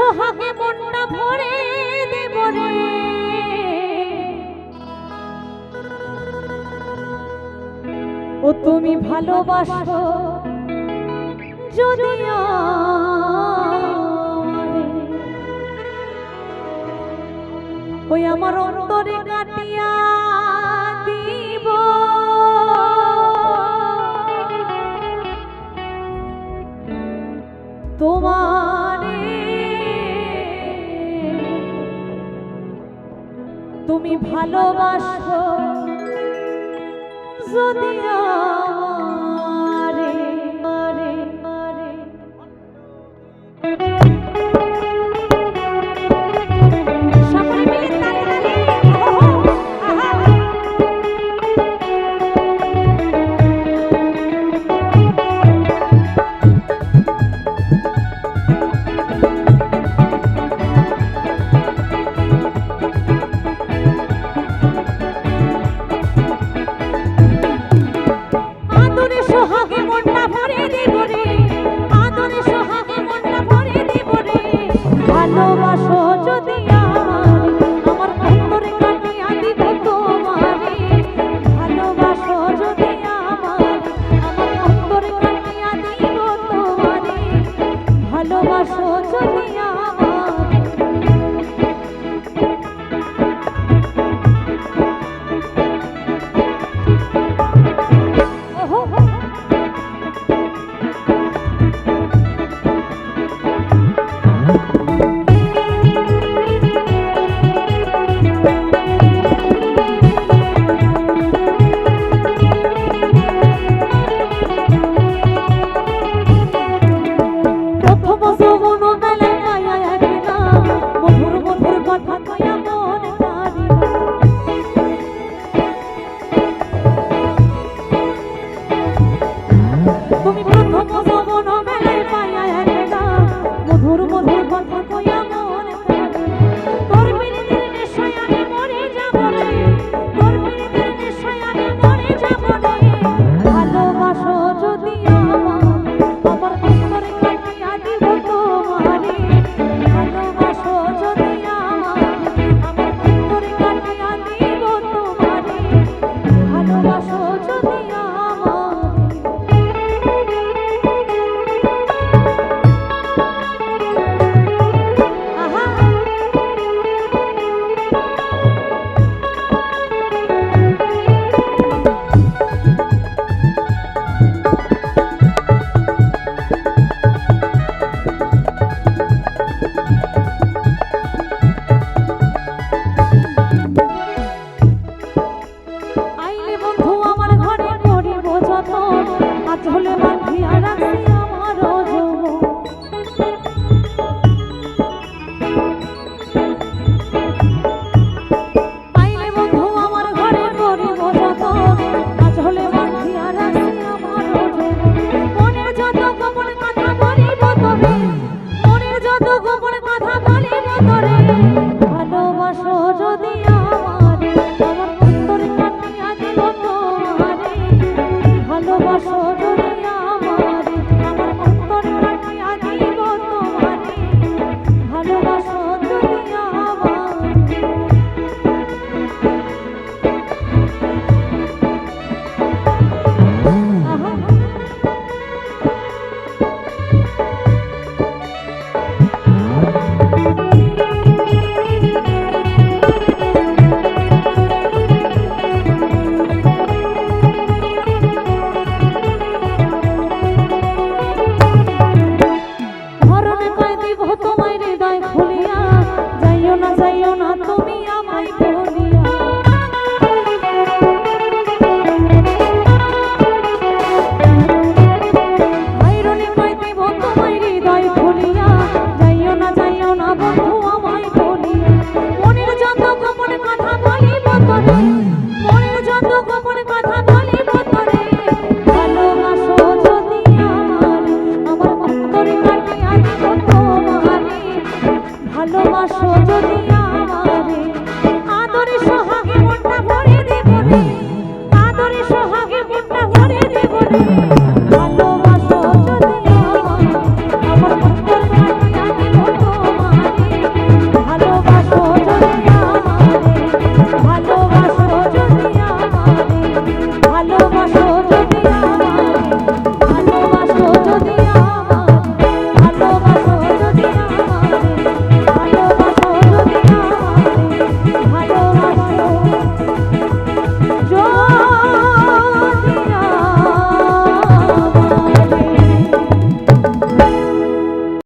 সোহাগে মনটা ভরে দেব রে, ও তুমি ভালোবাসো যদি আমারে, ওই আমার অন্তরে কাটিয়া দিব তোমারে, তুমি ভালোবাসো যদি আমারে। সকলে মিলে তালি তালি, আহা আদরে সোহাগে মনটা ভরে দেব রে, আদরে সোহাগে মনটা ভরে দেব রে, ভালোবাসো যদি আমারে, আমার অন্তরে কাটিয়া দিব তোমারে, ভালোবাসো যদি আমারে, আমার অন্তরে কাটিয়া দিব তোমারে, ভালোবাসো যদি আমারে। ওহো প্রথম যৌবন বেলায় পাইয়া একলা, মধুর মধুর কথা কইয়া মন কারিলা, তুমি প্রথম যৌবন বেলায় পাইয়া একলা, মধুর মধুর কথা কইয়া মন কারিলা, তোর বিরহের নেশায় আমি মরে যাব রে, তোর বিরহের নেশায় আমি মরে যাব রে, ভালোবাসো যদি আমারে, আমার অন্তরে কাটিয়া দিব তোমারে, ভালোবাসো যদি আমারে, আমার অন্তরে কাটিয়া দিব তোমারে, ভালোবাসো যদি আমারে। আহা আইলে বন্ধু আমার ঘরে করিব যতন, আজ হলে বাঁধিয়া রাখি আমার যৌবন, আইলে বন্ধু আমার ঘরে করিব যতন, আজ হলে বাঁধিয়া রাখি আমার যৌবন, মনের যত গোপন কথা বলিব তোরে, মনের যত গোপন কথা বলিব তোরে, ভালোবাসো যদি আমারে, আমার অন্তরে কাটিয়া দিব তোমারে, ভালোবাসো যদি আমারে, আমার অন্তরে কাটিয়া দিব তোমারে, ভালোবাসো যদি আমারে। আহা ধরনে কয় দিব তোমায় হৃদয় খুলিয়া, যাইও না তুমি আমায় ভুলিয়া, ভাইরনে কয় দিব তোমায় হৃদয় খুলিয়া, যাইও না বন্ধু আমায় ভুলিয়া, মনের যত গোপন কথা বলিব তোরে, মনের যত গোপন কথা বলিব তোরে, ভালোবাসো যদি আমারে, আমার অন্তরে কাটিয়া দিব তোমারে, ভালোবাসো যদি